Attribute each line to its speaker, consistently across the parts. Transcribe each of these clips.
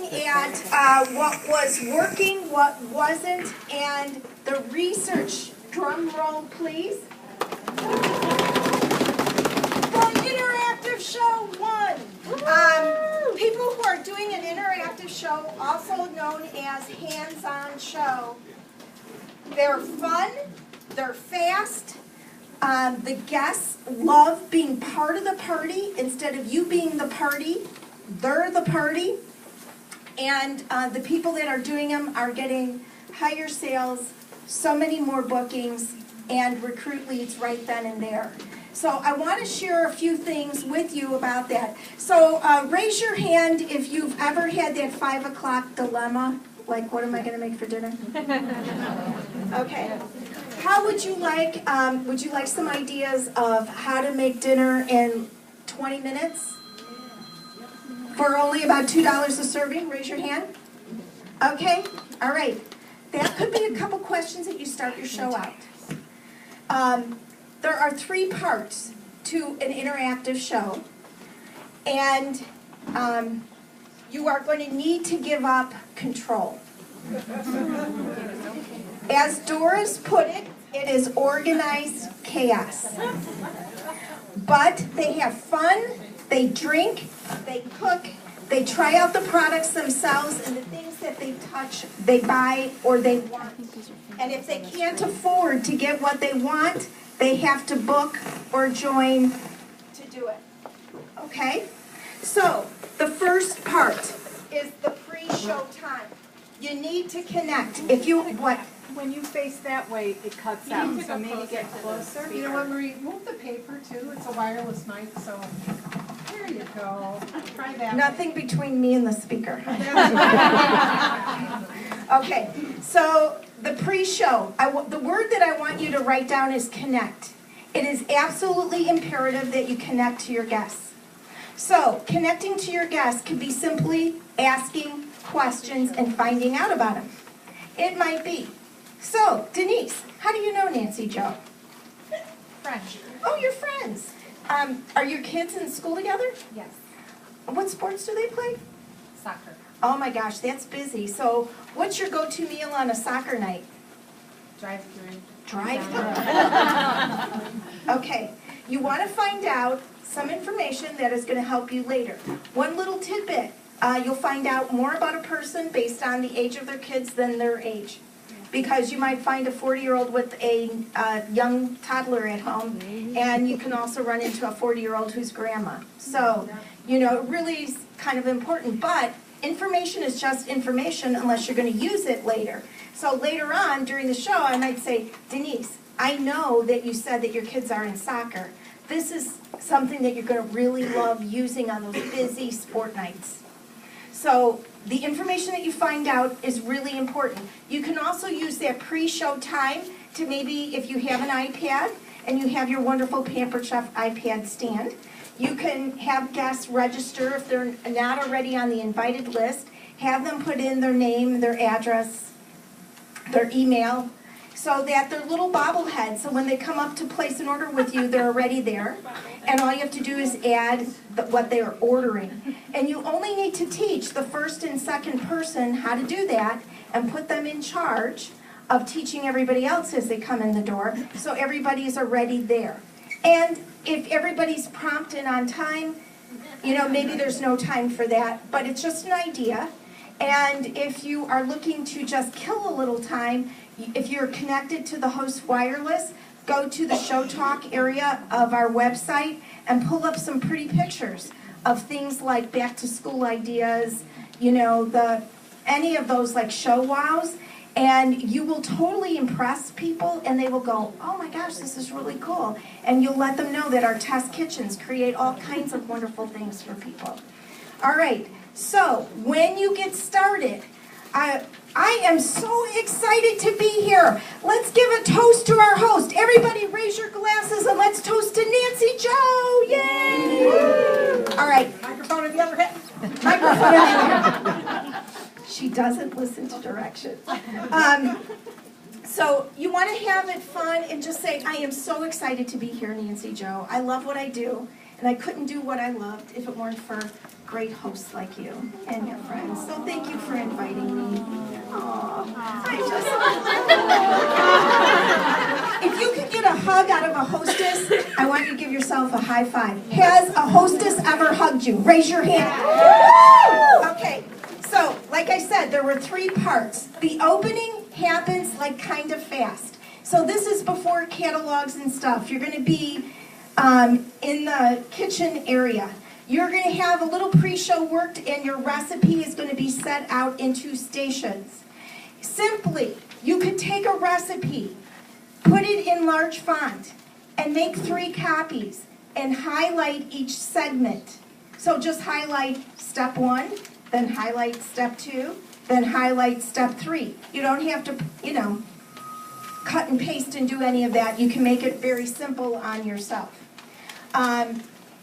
Speaker 1: looking at what was working, what wasn't, and the research. Drum roll, please. For Interactive Show 1. People who are doing an interactive show, also known as hands-on show, they're fun, they're fast. The guests love being part of the party. Instead of you being the party, they're the party. And the people that are doing them are getting higher sales, so many more bookings, and recruit leads right then and there. So I want to share a few things with you about that. So raise your hand if you've ever had that 5 o'clock dilemma, like what am I going to make for dinner? Okay. How would you like some ideas of how to make dinner in 20 minutes? For only about $2 a serving? Raise your hand. Okay, all right. That could be a couple questions that you start your show out. There are 3 parts to an interactive show, and you are going to need to give up control. As Doris put it, it is organized chaos. But they have fun, they drink, they cook, they try out the products themselves, and the things that they touch, they buy or they want. And if they can't afford to get what they want, they have to book or join to do it. Okay? So, the first part is the pre-show time. You need to connect. If you, what?
Speaker 2: When you face that way, it cuts out, so maybe get closer.
Speaker 3: You know what, Marie, move the paper too, it's a wireless mic, so there you go. Try that.
Speaker 1: Nothing between me and the speaker. Okay, so the pre-show, the word that I want you to write down is connect. It is absolutely imperative that you connect to your guests. So, connecting to your guests could be simply asking questions and finding out about them. It might be, so, Denise, how do you know Nancy Jo?
Speaker 2: French.
Speaker 1: Oh, you're friends. Are your kids in school together?
Speaker 2: Yes.
Speaker 1: What sports do they play?
Speaker 2: Soccer.
Speaker 1: Oh my gosh, that's busy. So, what's your go-to meal on a soccer night?
Speaker 2: Drive-through.
Speaker 1: Drive-through. Okay, you want to find out some information that is going to help you later. One little tidbit, you'll find out more about a person based on the age of their kids than their age. Because you might find a 40-year-old with a young toddler at home, and you can also run into a 40-year-old who's grandma. So, you know, it really is kind of important. But information is just information unless you're going to use it later. So later on during the show, I might say, Denise, I know that you said that your kids are in soccer. This is something that you're going to really love using on those busy sport nights. So the information that you find out is really important. You can also use that pre-show time to maybe, if you have an iPad and you have your wonderful Pampered Chef iPad stand, you can have guests register if they're not already on the invited list, have them put in their name, their address, their email, so that they're little bobbleheads. So when they come up to place an order with you, they're already there. And all you have to do is add what they are ordering. And you only need to teach the first and second person how to do that and put them in charge of teaching everybody else as they come in the door, so everybody's already there. And if everybody's prompt and on time, you know, maybe there's no time for that, but it's just an idea. And if you are looking to just kill a little time, if you're connected to the host wireless, go to the Show Talk area of our website and pull up some pretty pictures of things like back to school ideas, you know, any of those like show wows, and you will totally impress people and they will go, oh my gosh, this is really cool. And you'll let them know that our test kitchens create all kinds of wonderful things for people. All right, so when you get started, I am so excited to be here. Let's give a toast to our host. Everybody raise your glasses and let's toast to Nancy Jo. Yay! Woo! All right.
Speaker 3: Microphone have you ever hit?
Speaker 1: Microphone. She doesn't listen to directions. So you want to have it fun and just say, I am so excited to be here, Nancy Jo. I love what I do, and I couldn't do what I loved if it weren't for great hosts like you and your friends. So thank you for inviting me. Aw, if you could get a hug out of a hostess, I want you to give yourself a high five. Has a hostess ever hugged you? Raise your hand. Okay, so like I said, there were 3 parts. The opening happens like kind of fast. So this is before catalogs and stuff. You're going to be in the kitchen area. You're going to have a little pre-show worked, and your recipe is going to be set out into stations. Simply, you could take a recipe, put it in large font, and make 3 copies, and highlight each segment. So just highlight step 1, then highlight step 2, then highlight step 3. You don't have to, cut and paste and do any of that. You can make it very simple on yourself.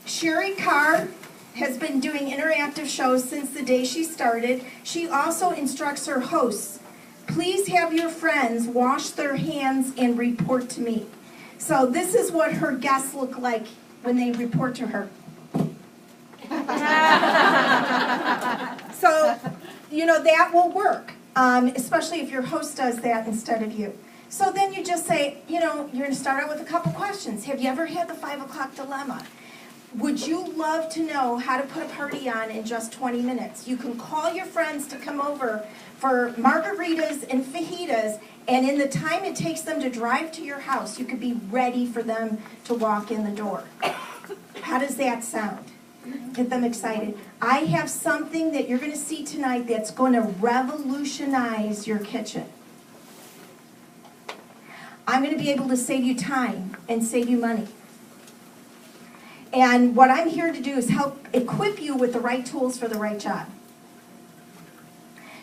Speaker 1: Sherry Carr has been doing interactive shows since the day she started. She also instructs her hosts. Please have your friends wash their hands and report to me. So this is what her guests look like when they report to her. So, that will work, especially if your host does that instead of you. So then you just say, you're going to start out with a couple questions. Have you ever had the 5 o'clock dilemma? Would you love to know how to put a party on in just 20 minutes? You can call your friends to come over for margaritas and fajitas, and in the time it takes them to drive to your house, you could be ready for them to walk in the door. How does that sound? Get them excited. I have something that you're going to see tonight that's going to revolutionize your kitchen. I'm going to be able to save you time and save you money. And what I'm here to do is help equip you with the right tools for the right job.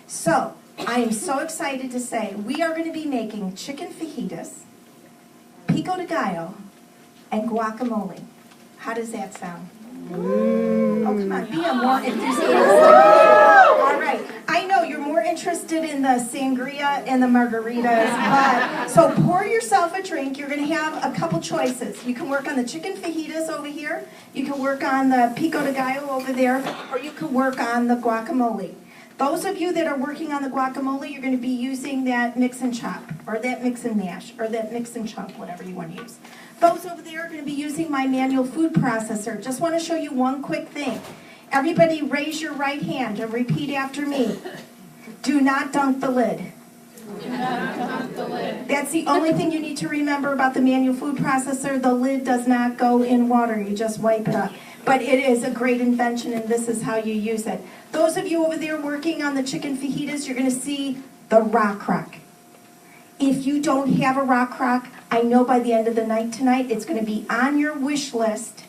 Speaker 1: So, I am so excited to say we are going to be making chicken fajitas, pico de gallo, and guacamole. How does that sound? Oh, come on, be more enthusiastic. All right, I know you're more interested in the sangria and the margaritas, but so pour yourself a drink. You're going to have a couple choices. You can work on the chicken fajitas over here, you can work on the pico de gallo over there, or you can work on the guacamole. Those of you that are working on the guacamole, you're going to be using that mix and chop, or that mix and mash, or that mix and chunk, whatever you want to use. Those over there are going to be using my manual food processor. Just want to show you one quick thing. Everybody raise your right hand and repeat after me. Do not dunk the lid. Do not dunk the lid. That's the only thing you need to remember about the manual food processor. The lid does not go in water. You just wipe it up. But it is a great invention, and this is how you use it. Those of you over there working on the chicken fajitas, you're going to see the rock crock. If you don't have a rock crock, I know by the end of the night tonight, it's going to be on your wish list,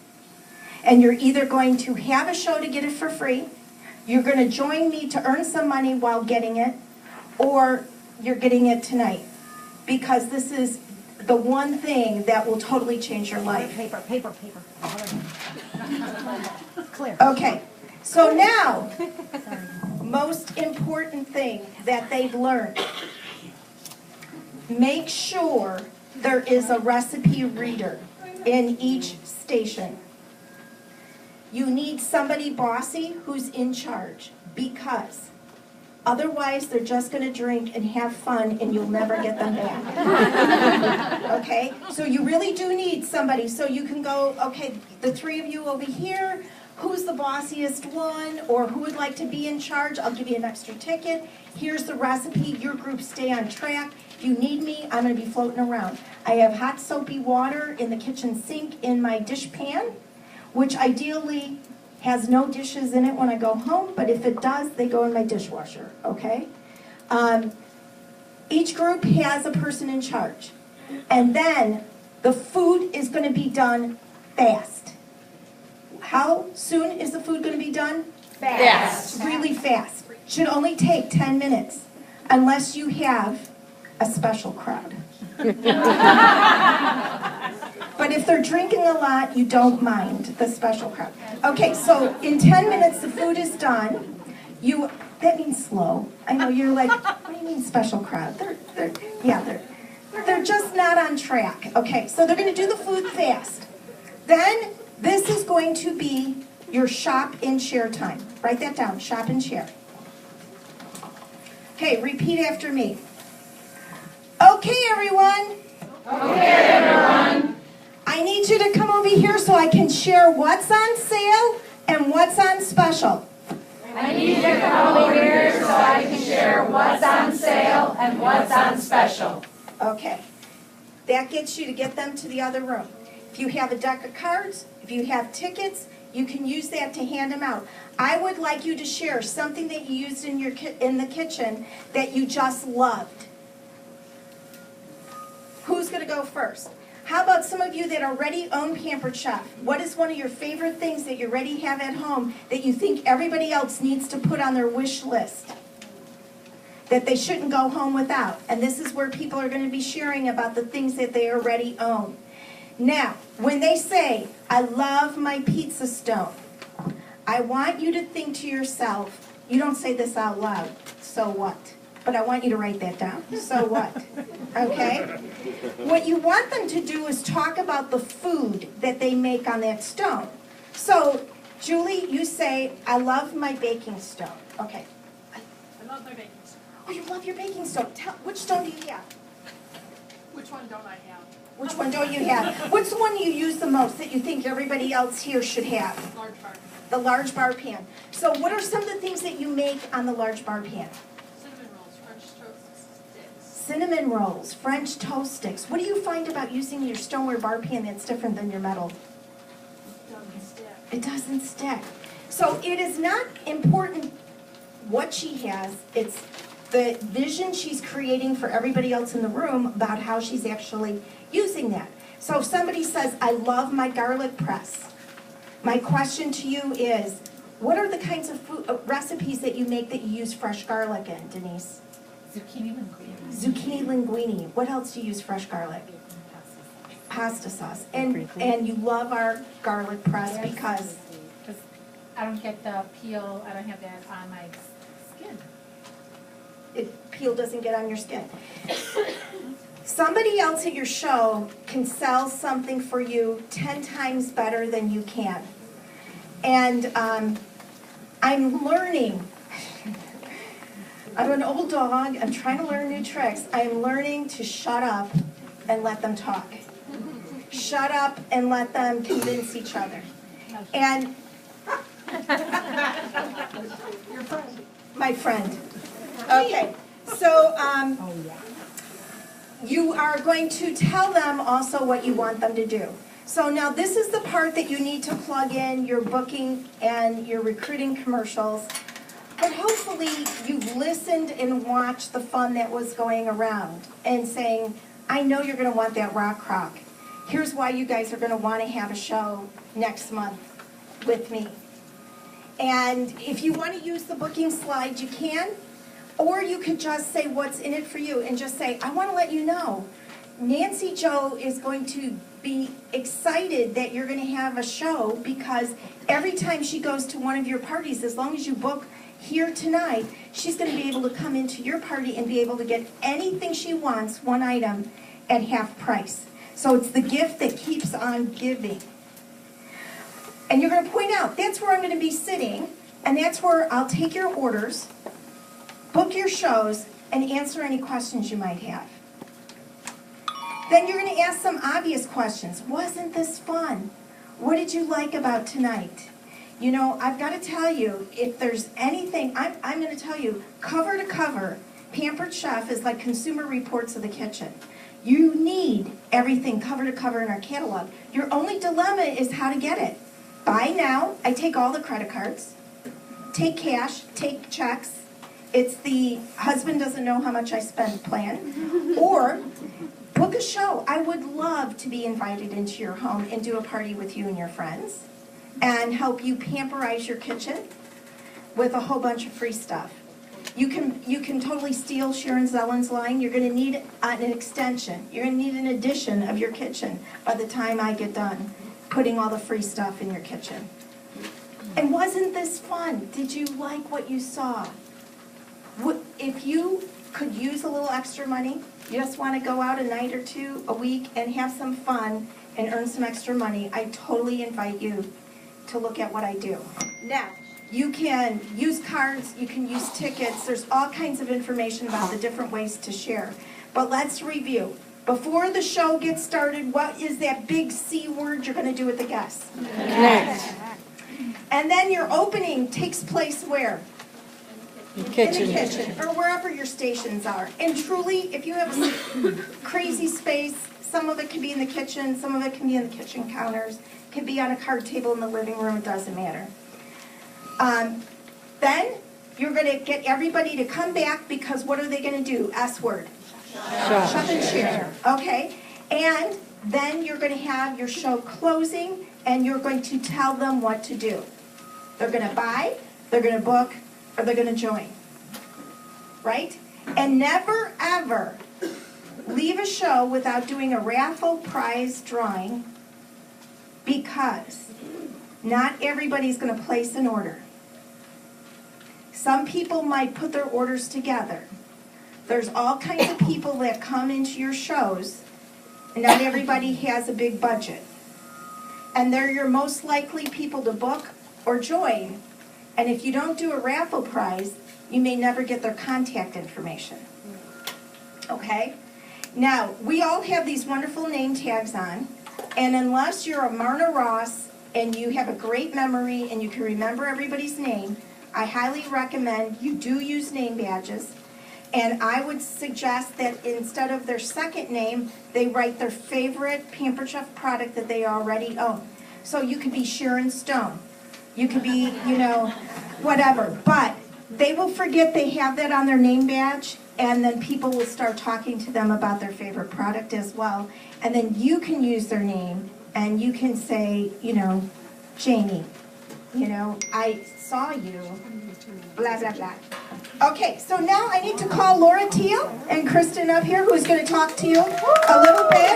Speaker 1: and you're either going to have a show to get it for free, you're going to join me to earn some money while getting it, or you're getting it tonight, because this is the one thing that will totally change your life.
Speaker 2: Paper. Clear.
Speaker 1: Okay, so now, most important thing that they've learned. Make sure there is a recipe reader in each station. You need somebody bossy who's in charge, because otherwise they're just going to drink and have fun and you'll never get them back. Okay? So you really do need somebody. So you can go, okay, the 3 of you over here, who's the bossiest one, or who would like to be in charge? I'll give you an extra ticket. Here's the recipe. Your group stay on track. If you need me, I'm going to be floating around. I have hot soapy water in the kitchen sink in my dish pan, which ideally has no dishes in it when I go home, but if it does, they go in my dishwasher, okay? Each group has a person in charge. And then the food is going to be done fast. How soon is the food going to be done?
Speaker 2: Fast.
Speaker 1: Really fast. Should only take 10 minutes, unless you have a special crowd. But if they're drinking a lot, you don't mind the special crowd. Okay, so in 10 minutes the food is done. That means slow. I know you're like, what do you mean special crowd? They're just not on track. Okay, so they're going to do the food fast. Then this is going to be your shop and share time. Write that down, shop and share. Okay, repeat after me. Okay, everyone. Okay, everyone. I need you to come over here so I can share what's on sale and what's on special.
Speaker 4: I need you to come over here so I can share what's on sale and what's on special.
Speaker 1: Okay. That gets you to get them to the other room. If you have a deck of cards, if you have tickets, you can use that to hand them out. I would like you to share something that you used in your in the kitchen that you just loved. Who's going to go first? How about some of you that already own Pampered Chef? What is one of your favorite things that you already have at home that you think everybody else needs to put on their wish list? That they shouldn't go home without. And this is where people are going to be sharing about the things that they already own. Now, when they say, I love my pizza stone, I want you to think to yourself, you don't say this out loud, so what? But I want you to write that down, so what? Okay? What you want them to do is talk about the food that they make on that stone. So, Julie, you say, I love my baking stone. Okay.
Speaker 5: I love my baking stone.
Speaker 1: Oh, you love your baking stone. Which stone do you have?
Speaker 5: Which one don't I have?
Speaker 1: Which one don't you have? What's the one you use the most that you think everybody else here should have?
Speaker 5: Large bar.
Speaker 1: The large bar pan. So what are some of the things that you make on the large bar pan?
Speaker 5: Cinnamon rolls, French toast sticks.
Speaker 1: Cinnamon rolls, French toast sticks. What do you find about using your stoneware bar pan that's different than your metal?
Speaker 5: Doesn't stick.
Speaker 1: It doesn't stick. So it is not important what she has. It's the vision she's creating for everybody else in the room about how she's actually using that. So if somebody says, I love my garlic press, my question to you is, what are the kinds of food, recipes that you make that you use fresh garlic in, Denise?
Speaker 4: Zucchini linguine.
Speaker 1: Zucchini linguine. What else do you use fresh garlic? Pasta sauce. And you love our garlic press
Speaker 4: Yes.
Speaker 1: because
Speaker 4: Because I don't get the peel, I don't have that on my skin.
Speaker 1: peel doesn't get on your skin. Somebody else at your show can sell something for you 10 times better than you can. And I'm learning. I'm an old dog. I'm trying to learn new tricks. I'm learning to shut up and let them talk. Shut up and let them convince each other. And
Speaker 3: Your friend.
Speaker 1: my friend. Okay, so you are going to tell them also what you want them to do. So now this is the part that you need to plug in your booking and your recruiting commercials. But hopefully you've listened and watched the fun that was going around and saying, I know you're going to want that rock crock. Here's why you guys are going to want to have a show next month with me. And if you want to use the booking slide, you can. Or you could just say what's in it for you and just say, I want to let you know, Nancy Joe is going to be excited that you're going to have a show because every time she goes to one of your parties, as long as you book here tonight, she's going to be able to come into your party and be able to get anything she wants, one item, at half price. So it's the gift that keeps on giving. And you're going to point out, that's where I'm going to be sitting, and that's where I'll take your orders, book your shows, and answer any questions you might have. Then you're going to ask some obvious questions. Wasn't this fun? What did you like about tonight? You know, I've got to tell you, if there's anything, I'm going to tell you, cover to cover, Pampered Chef is like Consumer Reports of the kitchen. You need everything cover to cover in our catalog. Your only dilemma is how to get it. Buy now, I take all the credit cards, take cash, take checks. It's the husband doesn't know how much I spend plan. Or book a show. I would love to be invited into your home and do a party with you and your friends and help you pamperize your kitchen with a whole bunch of free stuff. You can totally steal Sharon Zellen's line. You're going to need an extension. You're going to need an addition of your kitchen by the time I get done putting all the free stuff in your kitchen. And wasn't this fun? Did you like what you saw? If you could use a little extra money, you just want to go out a night or two a week and have some fun and earn some extra money, I totally invite you to look at what I do. Now, you can use cards, you can use tickets, there's all kinds of information about the different ways to share. But let's review. Before the show gets started, what is that big C word you're going to do with the guests?
Speaker 6: Connect.
Speaker 1: And then your opening takes place where? In the kitchen, or wherever your stations are. And truly, if you have a crazy space, some of it can be in the kitchen, some of it can be in the kitchen counters, can be on a card table in the living room, it doesn't matter. Then you're going to get everybody to come back because what are they going to do? S word. Shop and share. Okay? And then you're going to have your show closing and you're going to tell them what to do. They're going to buy, they're going to book, or they're going to join. Right? And never ever leave a show without doing a raffle prize drawing because not everybody's going to place an order. Some people might put their orders together. There's all kinds of people that come into your shows, and not everybody has a big budget. And they're your most likely people to book or join. And if you don't do a raffle prize, you may never get their contact information. Okay? Now, we all have these wonderful name tags on, and unless you're a Marna Ross and you have a great memory and you can remember everybody's name, I highly recommend you do use name badges. And I would suggest that instead of their second name, they write their favorite Pampered Chef product that they already own. So you could be Sharon Stone. You could be, whatever. But they will forget they have that on their name badge, and then people will start talking to them about their favorite product as well. And then you can use their name, and you can say, Jamie, I saw you, blah, blah, blah. Okay, so now I need to call Laura Teal and Kristen up here, who's going to talk to you a little bit